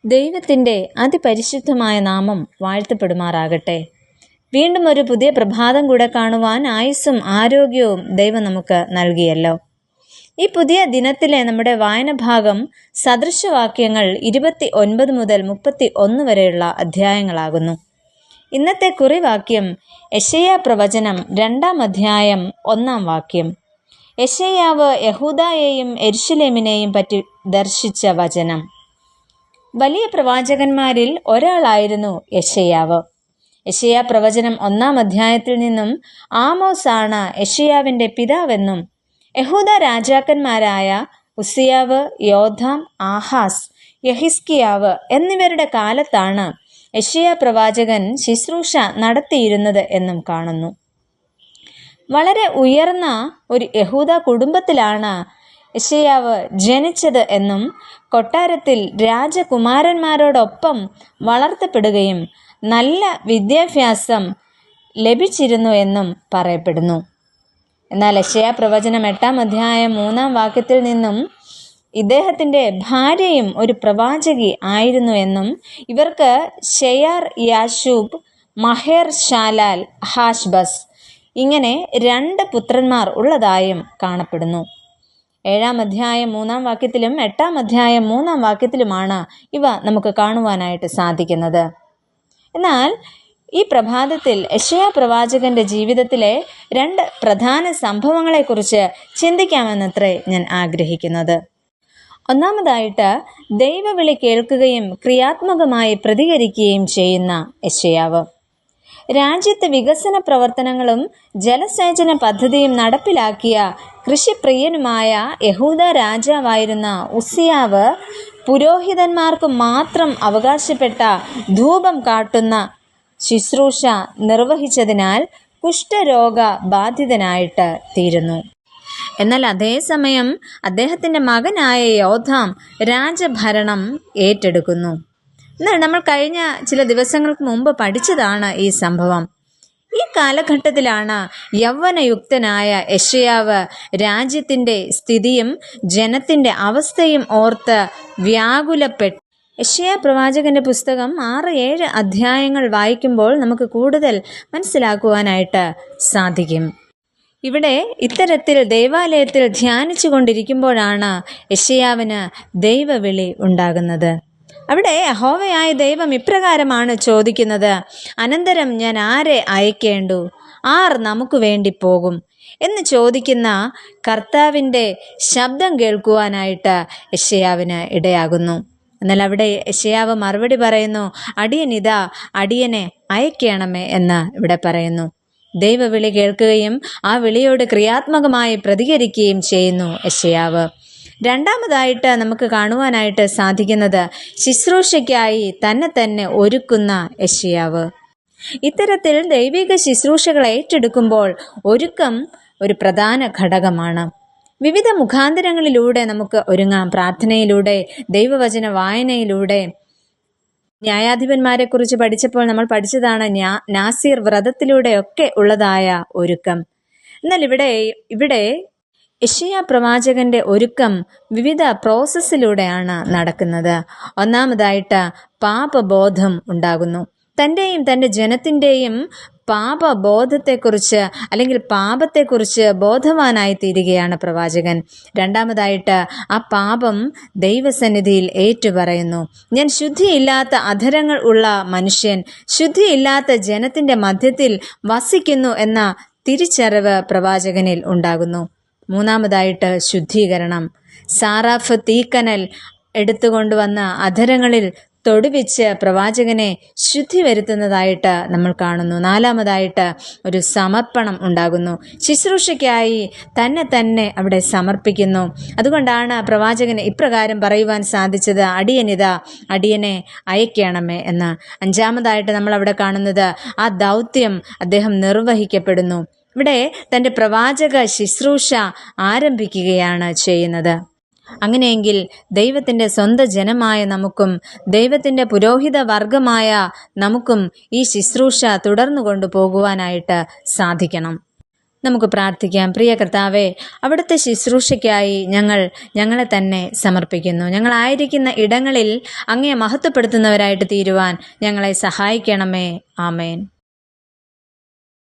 ദൈവത്തിൻ്റെ അതിപരിശുദ്ധമായ നാമം വാഴ്ത്തപ്പെടുമാറാകട്ടെ. വീണ്ടും ഒരു പുതിയ പ്രഭാതം കൂടെ കാണുവാൻ ആയുസ്സും ആരോഗ്യവും ദൈവം നമുക്ക് നൽകിയല്ലോ. ഈ പുതിയ ദിനത്തിലെ നമ്മുടെ വായന ഭാഗം സദൃശവാക്യങ്ങൾ 29 മുതൽ 31 വരെയുള്ള അധ്യായങ്ങളാകുന്നു. ഇന്നത്തെ കുറിവാക്യം യെശയ്യാ പ്രവചനം 2-ാം അധ്യായം 1-ാം വാക്യം. യെശയ്യാവ് യഹൂദായെയും യെരുശലേമിനെയും പറ്റി ദർശിച്ച വചനം. വലിയ പ്രവാചകന്മാരിൽ ഒരാളായിരുന്നു യെശയ്യാവ്. യെശയ്യാ പ്രവചനം 1-ാം അധ്യായത്തിൽ നിന്നും ആമോസ് ആണ് യെശയ്യാവിൻ്റെ പിതാവെന്നും യഹൂദ രാജാക്കന്മാരായ ഉസിയാവ്, യോഥാം, ആഹാസ്, യഹിസ്കിയാവ് എന്നിവരുടെ കാലത്താണ് യെശയ്യാ പ്രവാചകൻ ശുശ്രൂഷ നടത്തിയിരുന്നത് എന്നും കാണുന്നു. വളരെ ഉയർന്ന ഒരു യഹൂദ കുടുംബത്തിലാണ് യെശയ്യാവ് ജനിച്ചത് എന്നും കൊട്ടാരത്തിൽ രാജകുമാരന്മാരോടൊപ്പം വളർത്തപ്പെടുകയും നല്ല വിദ്യാഭ്യാസം ലഭിച്ചിരുന്നു എന്നും പറയപ്പെടുന്നു. എന്നാൽ യെശയ്യാ പ്രവചനം 8-ാം അധ്യായം 3-ാം വാക്യത്തിൽ നിന്നും ഇദ്ദേഹത്തിൻ്റെ ഭാര്യയും ഒരു പ്രവാചകി ആയിരുന്നു എന്നും ഇവർക്ക് ഷെയാർ യാശൂബ്, മഹേർ ഷാലാൽ, ഹാഷ്ബസ് ഇങ്ങനെ 2 പുത്രന്മാർ ഉള്ളതായും കാണപ്പെടുന്നു. 7-ാം അധ്യായം 3-ാം വാക്യത്തിലും 8-ാം അധ്യായം 3-ാം വാക്യത്തിലുമാണ് ഇവ നമുക്ക് കാണുവാനായിട്ട് സാധിക്കുന്നത്. എന്നാൽ ഈ പ്രഭാതത്തിൽ യെശയ്യാ പ്രവാചകന്റെ ജീവിതത്തിലെ 2 പ്രധാന സംഭവങ്ങളെക്കുറിച്ച് ചിന്തിക്കാമെന്നത്രേ ഞാൻ ആഗ്രഹിക്കുന്നത്. ഒന്നാമതായിട്ട്, ദൈവവിളി കേൾക്കുകയും ക്രിയാത്മകമായി പ്രതികരിക്കുകയും ചെയ്യുന്ന യെശയ്യാവ്. രാജ്യത്ത് വികസന പ്രവർത്തനങ്ങളും ജലസേചന പദ്ധതിയും നടപ്പിലാക്കിയ കൃഷിപ്രിയനുമായ യഹൂദ രാജാവായിരുന്ന ഉസിയാവ് പുരോഹിതന്മാർക്ക് മാത്രം അവകാശപ്പെട്ട ധൂപം കാട്ടുന്ന ശുശ്രൂഷ നിർവഹിച്ചതിനാൽ കുഷ്ഠരോഗ ബാധിതനായിട്ട് തീരുന്നു. എന്നാൽ അതേസമയം അദ്ദേഹത്തിൻ്റെ മകനായ യോഥാം രാജഭരണം ഏറ്റെടുക്കുന്നു. എന്നാൽ നമ്മൾ കഴിഞ്ഞ ചില ദിവസങ്ങൾക്ക് മുമ്പ് പഠിച്ചതാണ് ഈ സംഭവം. ഈ കാലഘട്ടത്തിലാണ് യൗവനയുക്തനായ യെശയ്യാവ് രാജ്യത്തിൻ്റെ സ്ഥിതിയും ജനത്തിൻ്റെ അവസ്ഥയും ഓർത്ത് വ്യാകുലപ്പെട്ടു. യെശയ്യാ പ്രവാചകന്റെ പുസ്തകം 6-7 അധ്യായങ്ങൾ വായിക്കുമ്പോൾ നമുക്ക് കൂടുതൽ മനസ്സിലാക്കുവാനായിട്ട് സാധിക്കും. ഇവിടെ ഇത്തരത്തിൽ ദേവാലയത്തിൽ ധ്യാനിച്ചു കൊണ്ടിരിക്കുമ്പോഴാണ് യെശയ്യാവിന് ദൈവവിളി ഉണ്ടാകുന്നത്. അവിടെ യഹോവയായ ദൈവം ഇപ്രകാരമാണ് ചോദിക്കുന്നത്: അനന്തരം ഞാൻ ആരെ അയക്കേണ്ടു? ആർ നമുക്ക് വേണ്ടി പോകും എന്ന് ചോദിക്കുന്ന കർത്താവിൻ്റെ ശബ്ദം കേൾക്കുവാനായിട്ട് യെശയ്യാവിന് ഇടയാകുന്നു. എന്നാൽ അവിടെ യെശയ്യാവ് മറുപടി പറയുന്നു: അടിയനിതാ, അടിയനെ അയക്കണമേ എന്ന് ഇവിടെ പറയുന്നു. ദൈവവിളി കേൾക്കുകയും ആ വിളിയോട് ക്രിയാത്മകമായി പ്രതികരിക്കുകയും ചെയ്യുന്നു യെശയ്യാവ്. രണ്ടാമതായിട്ട് നമുക്ക് കാണുവാനായിട്ട് സാധിക്കുന്നത് ശുശ്രൂഷയ്ക്കായി തന്നെ ഒരുക്കുന്ന യെശയ്യാവ്. ഇത്തരത്തിൽ ദൈവിക ശുശ്രൂഷകൾ ഏറ്റെടുക്കുമ്പോൾ ഒരുക്കം ഒരു പ്രധാന ഘടകമാണ്. വിവിധ മുഖാന്തരങ്ങളിലൂടെ നമുക്ക് ഒരുങ്ങാം. പ്രാർത്ഥനയിലൂടെ, ദൈവവചന വായനയിലൂടെ. ന്യായാധിപന്മാരെ കുറിച്ച് പഠിച്ചപ്പോൾ നമ്മൾ പഠിച്ചതാണ് നാസീർ വ്രതത്തിലൂടെയൊക്കെ ഉള്ളതായ ഒരുക്കം. എന്നാൽ ഇവിടെ യെശയ്യാ പ്രവാചകന്റെ ഒരുക്കം വിവിധ പ്രോസസ്സിലൂടെയാണ് നടക്കുന്നത്. ഒന്നാമതായിട്ട് പാപബോധം ഉണ്ടാകുന്നു. തൻ്റെയും തൻ്റെ ജനത്തിൻ്റെയും പാപബോധത്തെക്കുറിച്ച് അല്ലെങ്കിൽ പാപത്തെക്കുറിച്ച് ബോധവാനായി തീരുകയാണ് പ്രവാചകൻ. രണ്ടാമതായിട്ട് ആ പാപം ദൈവസന്നിധിയിൽ ഏറ്റുപറയുന്നു. ഞാൻ ശുദ്ധിയില്ലാത്ത അധരങ്ങൾ ഉള്ള മനുഷ്യൻ, ശുദ്ധിയില്ലാത്ത ജനത്തിൻ്റെ മധ്യത്തിൽ വസിക്കുന്നു എന്ന തിരിച്ചറിവ് പ്രവാചകനിൽ ഉണ്ടാകുന്നു. മൂന്നാമതായിട്ട് ശുദ്ധീകരണം. സാറാഫ് തീക്കനൽ എടുത്തുകൊണ്ടുവന്ന അധരങ്ങളിൽ തൊടുവിച്ച് പ്രവാചകനെ ശുദ്ധി വരുത്തുന്നതായിട്ട് നമ്മൾ കാണുന്നു. നാലാമതായിട്ട് ഒരു സമർപ്പണം ഉണ്ടാകുന്നു. ശുശ്രൂഷയ്ക്കായി തന്നെ അവിടെ സമർപ്പിക്കുന്നു. അതുകൊണ്ടാണ് പ്രവാചകന് ഇപ്രകാരം പറയുവാൻ സാധിച്ചത്: അടിയനിതാ, അടിയനെ അയക്കണമേ എന്ന്. അഞ്ചാമതായിട്ട് നമ്മൾ അവിടെ കാണുന്നത് ആ ദൗത്യം അദ്ദേഹം നിർവഹിക്കപ്പെടുന്നു. ഇവിടെ തൻ്റെ പ്രവാചക ശുശ്രൂഷ ആരംഭിക്കുകയാണ് ചെയ്യുന്നത്. അങ്ങനെയെങ്കിൽ ദൈവത്തിൻ്റെ സ്വന്തം ജനമായ നമുക്കും ദൈവത്തിൻ്റെ പുരോഹിത വർഗമായ നമുക്കും ഈ ശുശ്രൂഷ തുടർന്നു കൊണ്ടുപോകുവാനായിട്ട് സാധിക്കണം. നമുക്ക് പ്രാർത്ഥിക്കാം. പ്രിയ കർത്താവേ, അവിടുത്തെ ശുശ്രൂഷയ്ക്കായി ഞങ്ങളെ തന്നെ സമർപ്പിക്കുന്നു. ഞങ്ങളായിരിക്കുന്ന ഇടങ്ങളിൽ അങ്ങയെ മഹത്വപ്പെടുത്തുന്നവരായിട്ട് തീരുവാൻ ഞങ്ങളെ സഹായിക്കണമേ. ആമേൻ.